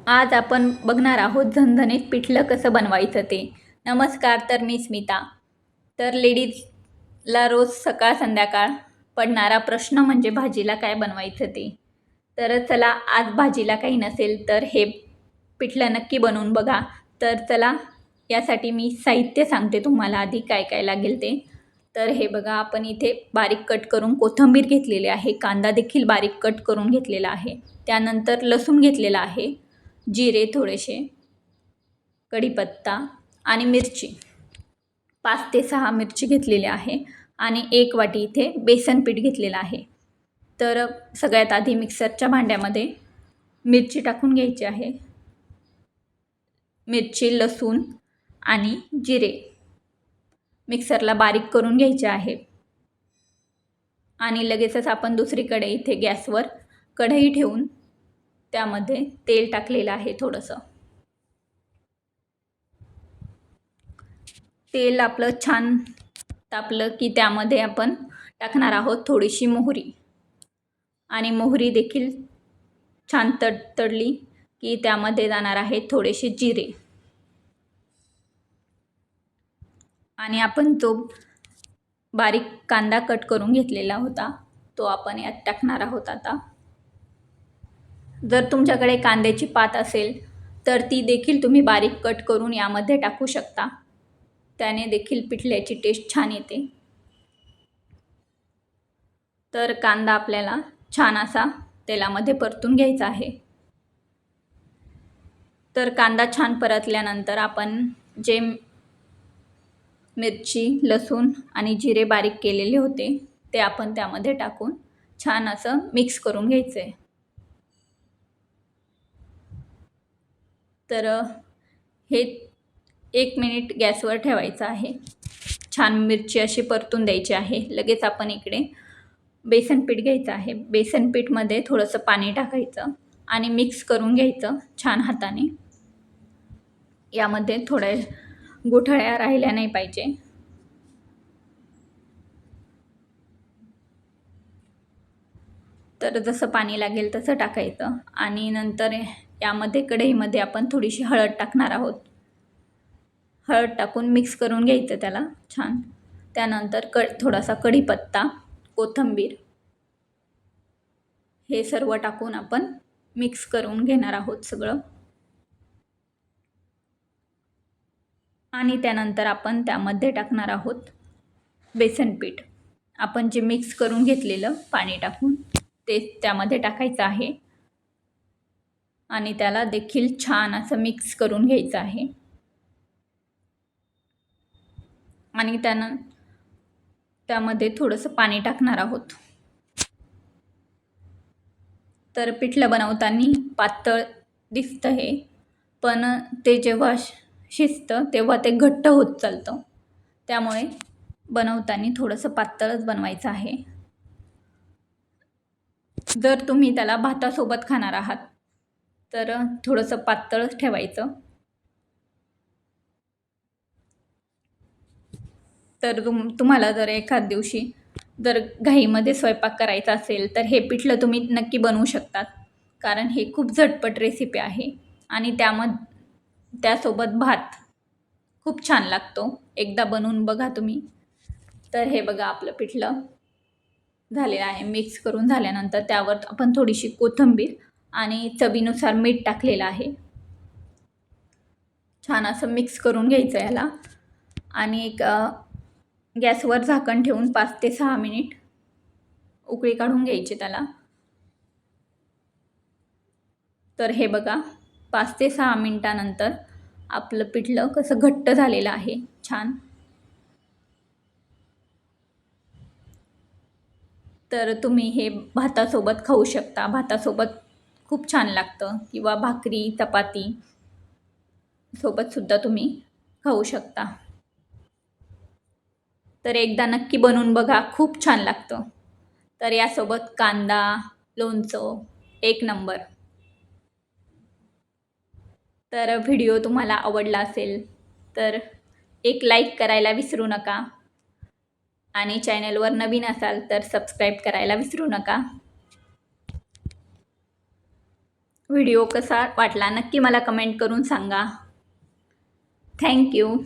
आज आपण बघणार आहोत झणझणीत पिठलं कसं बनवायचं ते. नमस्कार, तर मी स्मिता. तर लेडीजला रोज सकाळ संध्याकाळ पडणारा प्रश्न म्हणजे भाजीला काय बनवायचं ते. तर चला, आज भाजीला काही नसेल तर हे पिठलं नक्की बनवून बघा. तर चला, यासाठी मी साहित्य सांगते तुम्हाला आधी काय काय लागेल ते. तर हे बघा, आपण इथे बारीक कट करून कोथिंबीर घेतलेली आहे, कांदा देखील बारीक कट करून घेतलेला आहे, त्यानंतर लसूण घेतलेला आहे, जिरे थोडेसे, कढीपत्ता आणि मिरची 5 ते 6 मिरची घेतलेली आहे आणि 1 वाटी इथे बेसन पीठ घेतलेलं आहे. तर सगळ्यात आधी मिक्सरच्या भांड्यामध्ये मिरची टाकून घ्यायची आहे. मिरची, लसूण आणि जिरे मिक्सरला बारीक करून घ्यायचे आहे. आणि लगेचच आपण दुसरीकडे इथे गॅसवर कढई ठेवून त्यामध्ये तेल टाकलेलं आहे. थोडंसं तेल आपलं छान तापलं की त्यामध्ये आपण टाकणार आहोत थोडीशी मोहरी, आणि मोहरी देखील छान तडतडली की त्यामध्ये जाणार आहे थोडेसे जिरे, आणि आपण जो बारीक कांदा कट करून घेतलेला होता तो आपण यात टाकणार आहोत आता. जर तुमच्याकडे कांद्याची पात असेल तर ती देखील तुम्ही बारीक कट करून यामध्ये टाकू शकता, त्याने देखील पिठल्याची टेस्ट छान येते. तर कांदा आपल्याला छान असा तेलामध्ये परतून घ्यायचा आहे. तर कांदा छान परतल्यानंतर आपण जे मिरची, लसूण आणि जिरे बारीक केलेले होते ते आपण त्यामध्ये टाकून छान असं मिक्स करून घ्यायचं आहे. तर हे 1 मिनिट गॅसवर ठेवायचं आहे. छान मिरची अशी परतून द्यायची आहे. लगेच आपण इकडे बेसन पीठ घ्यायचं आहे. बेसन पीठमध्ये थोडंसं पाणी टाकायचं आणि मिक्स करून घ्यायचं छान हाताने. यामध्ये थोड्या गुठळ्या राहिल्या नाही पाहिजे. तर जसं पाणी लागेल तसं टाकायचं, आणि नंतर यामध्ये कढईमध्ये आपण थोडीशी हळद टाकणार आहोत. हळद टाकून मिक्स करून घ्यायचं त्याला छान. त्यानंतर थोडासा कढीपत्ता, कोथिंबीर हे सर्व टाकून आपण मिक्स करून घेणार आहोत सगळं. आणि त्यानंतर आपण त्यामध्ये टाकणार आहोत बेसन पीठ. आपण जे मिक्स करून घेतलेलं पाणी टाकून ते त्यामध्ये टाकायचं आहे आणि त्याला देखील छान असं मिक्स करून घ्यायचं आहे. आणि त्यामध्ये थोडंसं पाणी टाकणार आहोत. तर पिठलं बनवताना पातळ दिसतं हे, पण ते जेव्हा शिजतं तेव्हा ते घट्ट होत चालतं. त्यामुळे बनवताना थोडंसं पातळच बनवायचं आहे. जर तुम्ही त्याला भातासोबत खाणार आहात तर थोडंसं पातळच ठेवायचं. तर तुम्हाला जर एखाद दिवशी जर घाईमध्ये स्वयंपाक करायचा असेल तर हे पिठलं तुम्ही नक्की बनवू शकतात, कारण हे खूप झटपट रेसिपी आहे आणि त्यासोबत भात खूप छान लागतो. एकदा बनवून बघा तुम्ही. तर हे बघा, आपलं पिठलं झालेलं आहे. मिक्स करून झाल्यानंतर त्यावर आपण थोडीशी कोथिंबीर आणि चवीनुसार मीठ टाकलेलं आहे. छान असं मिक्स करून घ्यायचं याला, आणि एक गॅसवर झाकण ठेवून 5 ते 6 मिनिट उकळी काढून घ्यायची त्याला. तर हे बघा, 5 ते 6 मिनिटानंतर आपलं पिठलं कसं घट्ट झालेलं आहे छान. तर तुम्ही हे भातासोबत खाऊ शकता. भातासोबत खूप छान लागतं, किंवा भाकरी चपाती सोबतसुद्धा तुम्ही खाऊ शकता. तर एकदा नक्की बनवून बघा, खूप छान लागतं. तर यासोबत कांदा, लोणचं एक नंबर. तर व्हिडिओ तुम्हाला आवडला असेल तर एक लाईक करायला विसरू नका, आणि चॅनलवर नवीन असाल तर सबस्क्राईब करायला विसरू नका. व्हिडिओ कसा वाटला नक्की मला कमेंट करून सांगा. थँक्यू.